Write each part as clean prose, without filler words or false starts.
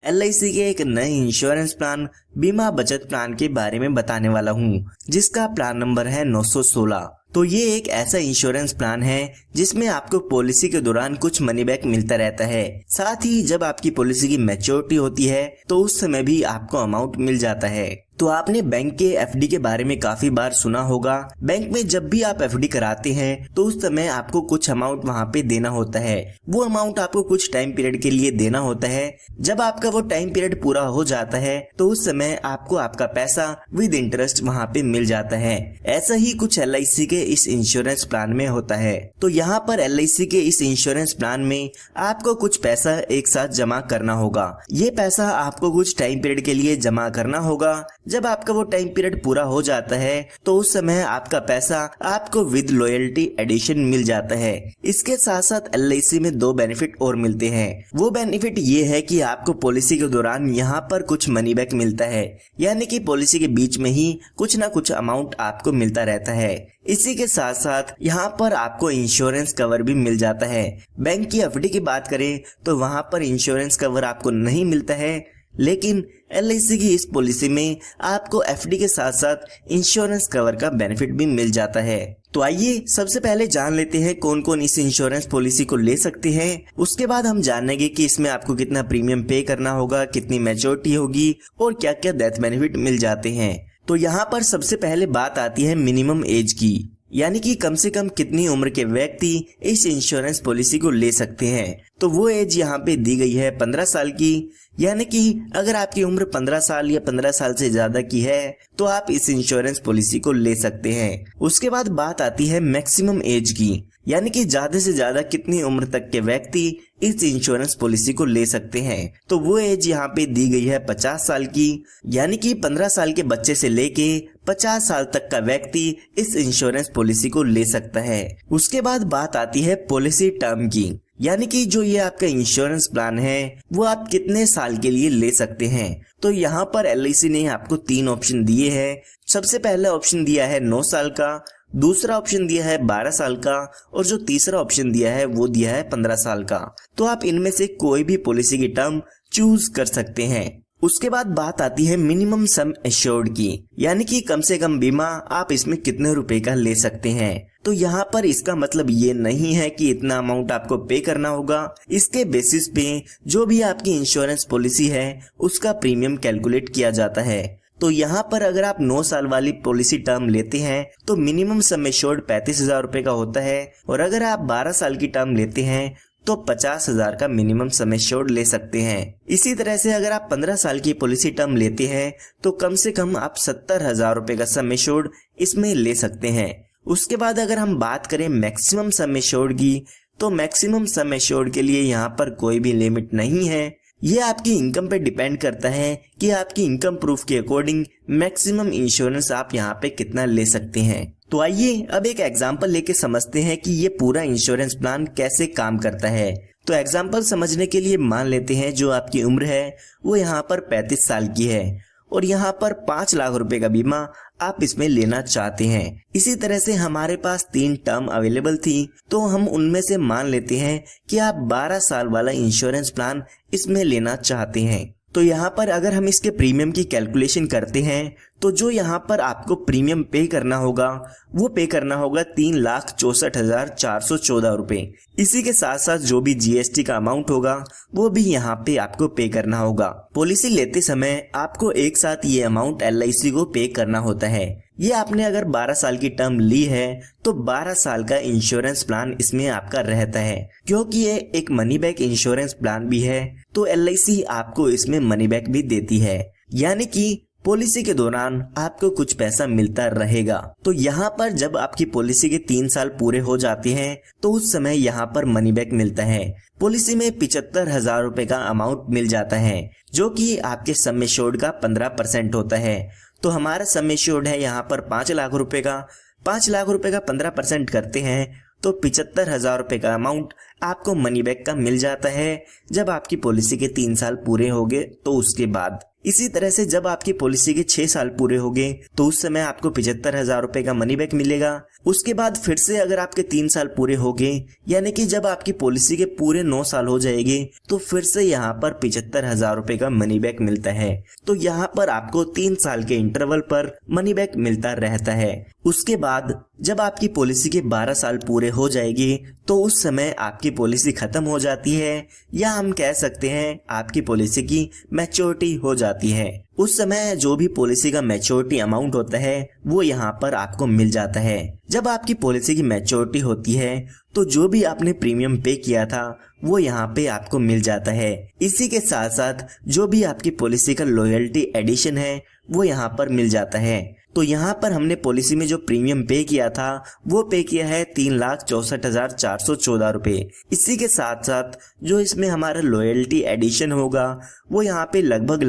LIC के एक नए इंश्योरेंस प्लान बीमा बचत प्लान के बारे में बताने वाला हूँ, जिसका प्लान नंबर है 916। तो ये एक ऐसा इंश्योरेंस प्लान है जिसमें आपको पॉलिसी के दौरान कुछ मनी बैक मिलता रहता है। साथ ही जब आपकी पॉलिसी की मैच्योरिटी होती है तो उस समय भी आपको अमाउंट मिल जाता है। तो आपने बैंक के FD के बारे में काफी बार सुना होगा। बैंक में जब भी आप FD कराते हैं तो उस समय आपको कुछ अमाउंट वहाँ पे देना होता है। वो अमाउंट आपको कुछ टाइम पीरियड के लिए देना होता है। जब आपका वो टाइम पीरियड पूरा हो जाता है तो उस समय आपको आपका पैसा विद इंटरेस्ट वहाँ पे मिल जाता है। ऐसा ही कुछ LIC के इस इंश्योरेंस प्लान में होता है। तो यहाँ पर LIC के इस इंश्योरेंस प्लान में आपको कुछ पैसा एक साथ जमा करना होगा। ये पैसा आपको कुछ टाइम पीरियड के लिए जमा करना होगा। जब आपका वो टाइम पीरियड पूरा हो जाता है तो उस समय आपका पैसा आपको विद लॉयल्टी एडिशन मिल जाता है। इसके साथ साथ LIC में 2 बेनिफिट और मिलते हैं। वो बेनिफिट ये है कि आपको पॉलिसी के दौरान यहाँ पर कुछ मनी बैक मिलता है, यानी कि पॉलिसी के बीच में ही कुछ ना कुछ अमाउंट आपको मिलता रहता है। इसी के साथ साथ यहाँ पर आपको इंश्योरेंस कवर भी मिल जाता है। बैंक की FD की बात करें तो वहाँ पर इंश्योरेंस कवर आपको नहीं मिलता है, लेकिन LIC की इस पॉलिसी में आपको FD के साथ साथ इंश्योरेंस कवर का बेनिफिट भी मिल जाता है। तो आइए सबसे पहले जान लेते हैं कौन कौन इस इंश्योरेंस पॉलिसी को ले सकते हैं। उसके बाद हम जानेंगे कि इसमें आपको कितना प्रीमियम पे करना होगा, कितनी मैच्योरिटी होगी और क्या क्या डेथ बेनिफिट मिल जाते हैं। तो यहाँ पर सबसे पहले बात आती है मिनिमम एज की, यानी कि कम से कम कितनी उम्र के व्यक्ति इस इंश्योरेंस पॉलिसी को ले सकते हैं। तो वो एज यहाँ पे दी गई है 15 साल की, यानी कि अगर आपकी उम्र 15 साल या 15 साल से ज्यादा की है तो आप इस इंश्योरेंस पॉलिसी को ले सकते हैं। उसके बाद बात आती है मैक्सिमम एज की, यानी कि ज्यादा से ज्यादा कितनी उम्र तक के व्यक्ति इस इंश्योरेंस पॉलिसी को ले सकते हैं। तो वो एज यहाँ पे दी गई है 50 साल की, यानी कि 15 साल के बच्चे से लेके 50 साल तक का व्यक्ति इस इंश्योरेंस पॉलिसी को ले सकता है। उसके बाद बात आती है पॉलिसी टर्म की, यानी कि जो ये आपका इंश्योरेंस प्लान है वो आप कितने साल के लिए ले सकते हैं। तो यहाँ पर LIC ने आपको 3 ऑप्शन दिए हैं। सबसे पहला ऑप्शन दिया है 9 साल का, दूसरा ऑप्शन दिया है 12 साल का और जो तीसरा ऑप्शन दिया है वो दिया है 15 साल का। तो आप इनमें से कोई भी पॉलिसी की टर्म चूज कर सकते हैं। उसके बाद बात आती है मिनिमम सम एश्योर्ड की, यानी कि कम से कम बीमा आप इसमें कितने रुपए का ले सकते हैं। तो यहाँ पर इसका मतलब ये नहीं है कि इतना अमाउंट आपको पे करना होगा। इसके बेसिस पे जो भी आपकी इंश्योरेंस पॉलिसी है उसका प्रीमियम कैलकुलेट किया जाता है। तो यहाँ पर अगर आप 9 साल वाली पॉलिसी टर्म लेते हैं तो मिनिमम सम एश्योर्ड 35,000 रुपए का होता है, और अगर आप 12 साल की टर्म लेते हैं तो 50,000 का मिनिमम सम एश्योर्ड ले सकते हैं। इसी तरह से अगर आप 15 साल की पॉलिसी टर्म लेते हैं तो कम से कम आप 70,000 रुपए का सम एश्योर्ड इसमें ले सकते हैं। उसके बाद अगर हम बात करें मैक्सिमम सम एश्योर्ड की, तो मैक्सिमम सम एश्योर्ड के लिए यहाँ पर कोई भी लिमिट नहीं है। ये आपकी इनकम पे डिपेंड करता है कि आपकी इनकम प्रूफ के अकॉर्डिंग मैक्सिमम इंश्योरेंस आप यहाँ पे कितना ले सकते हैं। तो आइए अब एक एग्जांपल लेके समझते हैं कि ये पूरा इंश्योरेंस प्लान कैसे काम करता है। तो एग्जांपल समझने के लिए मान लेते हैं जो आपकी उम्र है वो यहाँ पर 35 साल की है और यहाँ पर 5 लाख रुपए का बीमा आप इसमें लेना चाहते हैं। इसी तरह से हमारे पास 3 टर्म अवेलेबल थी, तो हम उनमें से मान लेते हैं कि आप 12 साल वाला इंश्योरेंस प्लान इसमेमें लेना चाहते हैं। तो यहाँ पर अगर हम इसके प्रीमियम की कैलकुलेशन करते हैं तो जो यहाँ पर आपको प्रीमियम पे करना होगा वो पे करना होगा 3,64,414 रुपए। इसी के साथ साथ जो भी GST का अमाउंट होगा वो भी यहाँ पे आपको पे करना होगा। पॉलिसी लेते समय आपको एक साथ ये अमाउंट LIC को पे करना होता है। ये आपने अगर 12 साल की टर्म ली है तो 12 साल का इंश्योरेंस प्लान इसमें आपका रहता है। क्योंकि ये एक मनी बैक इंश्योरेंस प्लान भी है तो LIC आपको इसमें मनी बैक भी देती है, यानी कि पॉलिसी के दौरान आपको कुछ पैसा मिलता रहेगा। तो यहाँ पर जब आपकी पॉलिसी के 3 साल पूरे हो जाते हैं तो उस समय यहाँ पर मनी बैक मिलता है। पॉलिसी में 75,000 रुपए का अमाउंट मिल जाता है, जो कि आपके सम एश्योर्ड का 15% होता है। तो हमारा सम एश्योर्ड है यहाँ पर 5 लाख रुपए का। 5 लाख रुपए का 15% करते हैं तो 75,000 रुपए का अमाउंट आपको मनी बैक का मिल जाता है जब आपकी पॉलिसी के 3 साल पूरे हो गए तो उसके बाद। इसी तरह से जब आपकी पॉलिसी के 6 साल पूरे हो गए तो उस समय आपको 75,000 रुपए का मनी बैक मिलेगा। उसके बाद फिर से अगर आपके 3 साल पूरे हो गए, यानी कि जब आपकी पॉलिसी के पूरे 9 साल हो जाएंगे, तो फिर से यहाँ पर 75,000 रुपए का मनी बैक मिलता है। तो यहाँ पर आपको 3 साल के इंटरवल पर मनी बैक मिलता रहता है। उसके बाद जब आपकी पॉलिसी के 12 साल पूरे हो जाएंगे तो उस समय आपकी पॉलिसी खत्म हो जाती है, या हम कह सकते हैं आपकी पॉलिसी की मैच्योरिटी हो जाती है। उस समय जो भी पॉलिसी का मैच्योरिटी अमाउंट होता है वो यहाँ पर आपको मिल जाता है। जब आपकी पॉलिसी की मैच्योरिटी होती है तो जो भी आपने प्रीमियम पे किया था वो यहाँ पे आपको मिल जाता है। इसी के साथ साथ जो भी आपकी पॉलिसी का लॉयल्टी एडिशन है वो यहाँ पर मिल जाता है। तो यहाँ पर हमने पॉलिसी में जो प्रीमियम पे किया था वो पे किया है 3,64,414 रुपए। इसी के साथ साथ जो इसमें हमारा लॉयल्टी एडिशन होगा वो यहाँ पे लगभग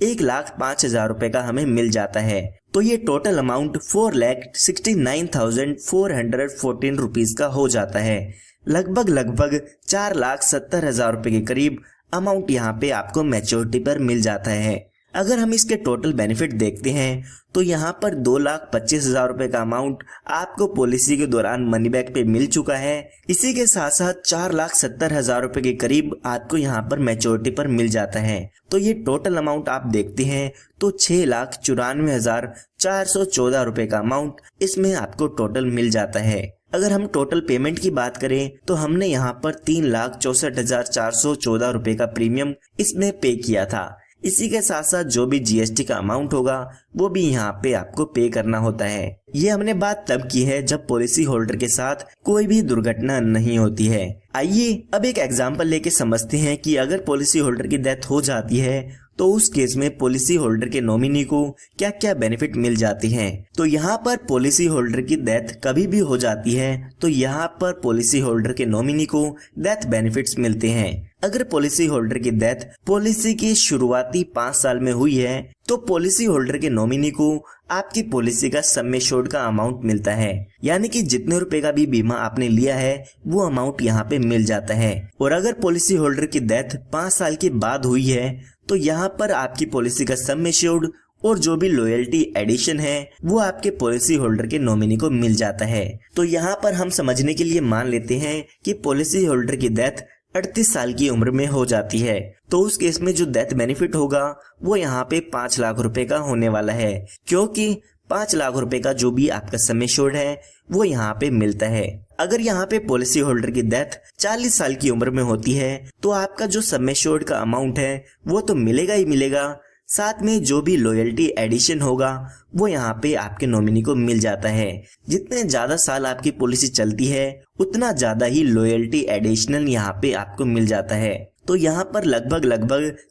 1,05,000 रुपए का हमें मिल जाता है। तो ये टोटल अमाउंट 4,69,414 रुपीज का हो जाता है। लगभग 4,70,000 रुपए के करीब अमाउंट यहाँ पे आपको मैच्योरिटी पर मिल जाता है। अगर हम इसके टोटल बेनिफिट देखते हैं तो यहाँ पर 2,25,000 रुपए का अमाउंट आपको पॉलिसी के दौरान मनी बैक पे मिल चुका है। इसी के साथ साथ 4,70,000 रुपए के करीब आपको यहाँ पर मैच्योरिटी पर मिल जाता है। तो ये टोटल अमाउंट आप देखते हैं तो 6,94,414 रुपए का अमाउंट इसमें आपको टोटल मिल जाता है। अगर हम टोटल पेमेंट की बात करें तो हमने यहाँ पर 3,64,414 रुपए का प्रीमियम इसमें पे किया था। इसी के साथ साथ जो भी जीएसटी का अमाउंट होगा वो भी यहाँ पे आपको पे करना होता है। ये हमने बात तब की है जब पॉलिसी होल्डर के साथ कोई भी दुर्घटना नहीं होती है। आइए अब एक एग्जांपल लेके समझते हैं कि अगर पॉलिसी होल्डर की डेथ हो जाती है तो उस केस में पॉलिसी होल्डर के नॉमिनी को क्या क्या बेनिफिट मिल जाते हैं। तो यहाँ पर पॉलिसी होल्डर की डेथ कभी भी हो जाती है तो यहाँ पर पॉलिसी होल्डर के नॉमिनी को डेथ बेनिफिट्स मिलते हैं। अगर पॉलिसी होल्डर की डेथ पॉलिसी की शुरुआती 5 साल में हुई है तो पॉलिसी होल्डर के नॉमिनी को आपकी पॉलिसी का सम एश्योर्ड का अमाउंट मिलता है, यानी कि जितने रुपए का भी बीमा आपने लिया है वो अमाउंट यहाँ पे मिल जाता है। और अगर पॉलिसी होल्डर की डेथ 5 साल के बाद हुई है तो यहाँ पर आपकी पॉलिसी का सम एश्योर्ड और जो भी लॉयल्टी एडिशन है वो आपके पॉलिसी होल्डर के नॉमिनी को मिल जाता है। तो यहाँ पर हम समझने के लिए मान लेते हैं कि पॉलिसी होल्डर की डेथ 38 साल की उम्र में हो जाती है, तो उस केस में जो डेथ बेनिफिट होगा वो यहाँ पे 5 लाख रुपए का होने वाला है, क्योंकि 5 लाख रुपए का जो भी आपका सम एश्योर्ड है वो यहाँ पे मिलता है। अगर यहाँ पे पॉलिसी होल्डर की डेथ 40 साल की उम्र में होती है तो आपका जो सम एश्योर्ड का अमाउंट है वो तो मिलेगा ही मिलेगा, साथ में जो भी लॉयल्टी एडिशन होगा वो यहाँ पे आपके नॉमिनी को मिल जाता है। जितने ज्यादा साल आपकी पॉलिसी चलती है उतना ज्यादा ही लॉयल्टी एडिशनल यहाँ पे आपको मिल जाता है। तो यहाँ पर लगभग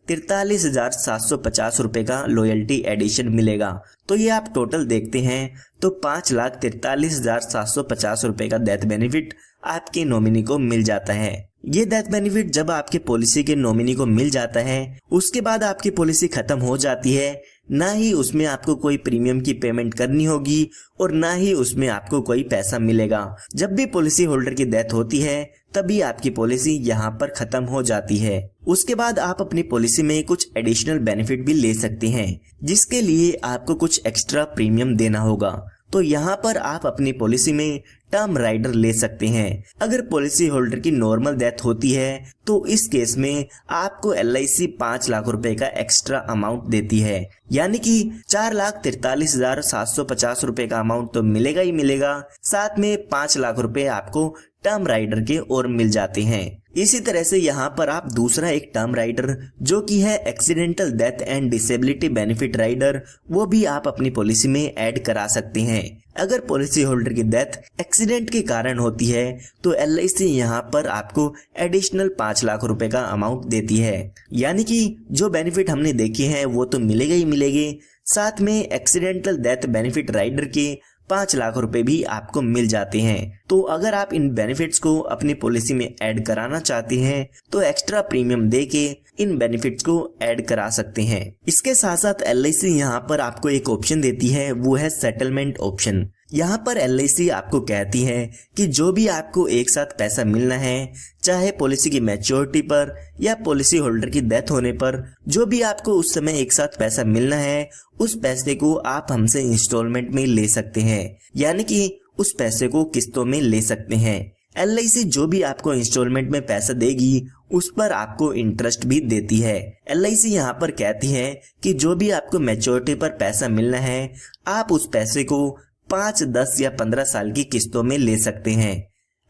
43,750 रुपए का लॉयल्टी एडिशन मिलेगा। तो ये आप टोटल देखते हैं तो 5,43,750 रुपए का डेथ बेनिफिट आपके नॉमिनी को मिल जाता है। ये डेथ बेनिफिट जब आपके पॉलिसी के नॉमिनी को मिल जाता है उसके बाद आपकी पॉलिसी खत्म हो जाती है, ना ही उसमें आपको कोई प्रीमियम की पेमेंट करनी होगी और ना ही उसमें आपको कोई पैसा मिलेगा। जब भी पॉलिसी होल्डर की डेथ होती है तभी आपकी पॉलिसी यहाँ पर खत्म हो जाती है। उसके बाद आप अपनी पॉलिसी में कुछ एडिशनल बेनिफिट भी ले सकते हैं जिसके लिए आपको कुछ एक्स्ट्रा प्रीमियम देना होगा। तो यहाँ पर आप अपनी पॉलिसी में टर्म राइडर ले सकते हैं। अगर पॉलिसी होल्डर की नॉर्मल डेथ होती है तो इस केस में आपको LIC 5 लाख रुपए का एक्स्ट्रा अमाउंट देती है, यानी कि 4,43,750 रुपए का अमाउंट तो मिलेगा ही मिलेगा, साथ में 5 लाख रुपए आपको टर्म राइडर के और मिल जाते हैं। इसी तरह से यहाँ पर आप दूसरा एक टर्म राइडर जो कि है accidental death and disability benefit rider, वो भी आप अपनी पॉलिसी में ऐड करा सकते हैं। अगर पॉलिसी होल्डर की डेथ एक्सीडेंट के कारण होती है तो LIC यहाँ पर आपको एडिशनल 5 लाख रुपए का अमाउंट देती है, यानी कि जो बेनिफिट हमने देखे हैं वो तो मिलेगा ही मिलेंगे, साथ में एक्सीडेंटल डेथ बेनिफिट राइडर के 5 लाख रुपए भी आपको मिल जाते हैं। तो अगर आप इन बेनिफिट्स को अपनी पॉलिसी में ऐड कराना चाहते हैं तो एक्स्ट्रा प्रीमियम देके इन बेनिफिट्स को ऐड करा सकते हैं। इसके साथ साथ LIC यहाँ पर आपको एक ऑप्शन देती है, वो है सेटलमेंट ऑप्शन। यहाँ पर LIC आपको कहती है कि जो भी आपको एक साथ पैसा मिलना है, चाहे पॉलिसी की मैच्योरिटी पर या पॉलिसी होल्डर की डेथ होने पर, जो भी आपको उस समय एक साथ पैसा मिलना है, उस पैसे को आप हमसे इंस्टॉलमेंट में ले सकते हैं, यानी कि उस पैसे को किस्तों में ले सकते हैं। LIC जो भी आपको इंस्टॉलमेंट में पैसा देगी उस पर आपको इंटरेस्ट भी देती है। LIC यहाँ पर कहती है कि जो भी आपको मैच्योरिटी पर पैसा मिलना है, आप उस पैसे को 5, 10 या 15 साल की किस्तों में ले सकते हैं।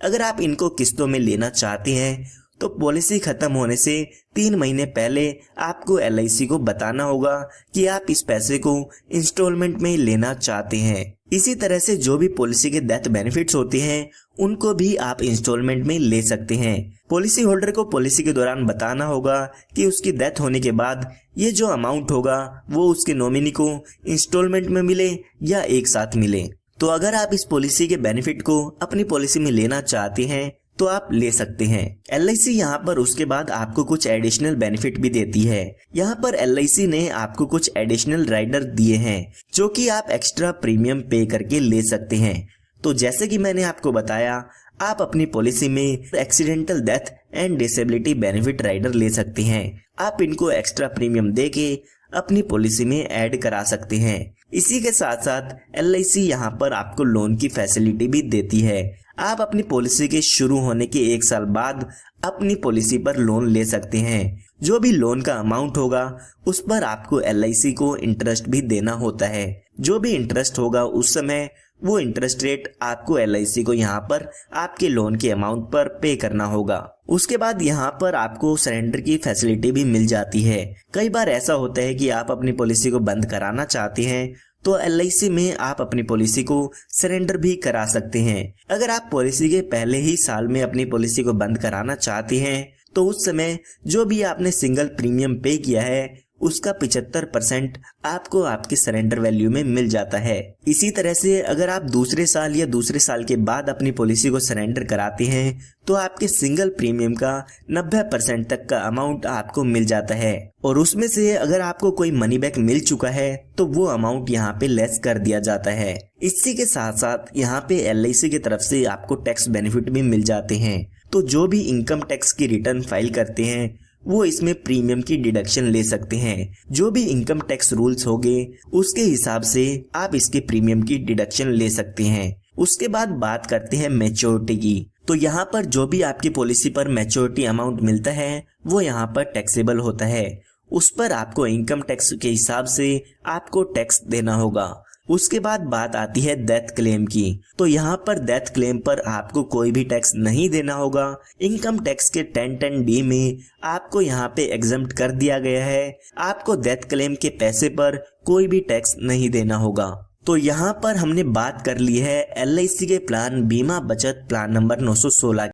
अगर आप इनको किस्तों में लेना चाहते हैं तो पॉलिसी खत्म होने से 3 महीने पहले आपको LIC को बताना होगा कि आप इस पैसे को इंस्टॉलमेंट में लेना चाहते हैं। इसी तरह से जो भी पॉलिसी के डेथ बेनिफिट्स होते हैं उनको भी आप इंस्टॉलमेंट में ले सकते हैं। पॉलिसी होल्डर को पॉलिसी के दौरान बताना होगा कि उसकी डेथ होने के बाद ये जो अमाउंट होगा वो उसके नॉमिनी को इंस्टॉलमेंट में मिले या एक साथ मिले। तो अगर आप इस पॉलिसी के बेनिफिट को अपनी पॉलिसी में लेना चाहते हैं तो आप ले सकते हैं। LIC यहाँ पर उसके बाद आपको कुछ एडिशनल बेनिफिट भी देती है। यहाँ पर LIC ने आपको कुछ एडिशनल राइडर दिए हैं जो कि आप एक्स्ट्रा प्रीमियम पे करके ले सकते हैं। तो जैसे कि मैंने आपको बताया, आप अपनी पॉलिसी में accidental death and disability benefit rider ले सकते हैं। आप इनको एक्स्ट्रा प्रीमियम देके अपनी पॉलिसी में ऐड करा सकते हैं। इसी के साथ साथ LIC यहाँ पर आपको लोन की फैसिलिटी भी देती है। आप अपनी पॉलिसी के शुरू होने के 1 साल बाद अपनी पॉलिसी पर लोन ले सकते हैं। जो भी लोन का अमाउंट होगा उस पर आपको LIC को इंटरेस्ट भी देना होता है। जो भी इंटरेस्ट होगा उस समय वो इंटरेस्ट रेट आपको LIC को यहाँ पर आपके लोन के अमाउंट पर पे करना होगा। उसके बाद यहाँ पर आपको सरेंडर की फैसिलिटी भी मिल जाती है। कई बार ऐसा होता है कि आप अपनी पॉलिसी को बंद कराना चाहते हैं तो LIC में आप अपनी पॉलिसी को सरेंडर भी करा सकते हैं। अगर आप पॉलिसी के पहले ही साल में अपनी पॉलिसी को बंद कराना चाहते हैं तो उस समय जो भी आपने सिंगल प्रीमियम पे किया है उसका 75% आपको आपके सरेंडर वैल्यू में मिल जाता है। इसी तरह से अगर आप दूसरे साल या दूसरे साल के बाद अपनी पॉलिसी को सरेंडर कराते हैं तो आपके सिंगल प्रीमियम का 90% तक का अमाउंट आपको मिल जाता है और उसमें से अगर आपको कोई मनी बैक मिल चुका है तो वो अमाउंट यहाँ पे लेस कर दिया जाता है। इसी के साथ साथ यहाँ पे LIC की तरफ से आपको टैक्स बेनिफिट भी मिल जाते हैं। तो जो भी इनकम टैक्स की रिटर्न फाइल करते हैं वो इसमें प्रीमियम की डिडक्शन ले सकते हैं। जो भी इनकम टैक्स रूल्स होंगे उसके हिसाब से आप इसके प्रीमियम की डिडक्शन ले सकते हैं। उसके बाद बात करते हैं मैच्योरिटी की। तो यहाँ पर जो भी आपकी पॉलिसी पर मैच्योरिटी अमाउंट मिलता है वो यहाँ पर टैक्सेबल होता है। उस पर आपको इनकम टैक्स के हिसाब से आपको टैक्स देना होगा। उसके बाद बात आती है डेथ क्लेम की। तो यहाँ पर डेथ क्लेम पर आपको कोई भी टैक्स नहीं देना होगा। इनकम टैक्स के 1010D में आपको यहाँ पे एग्जम्प्ट कर दिया गया है। आपको डेथ क्लेम के पैसे पर कोई भी टैक्स नहीं देना होगा। तो यहाँ पर हमने बात कर ली है LIC के प्लान बीमा बचत प्लान नंबर 916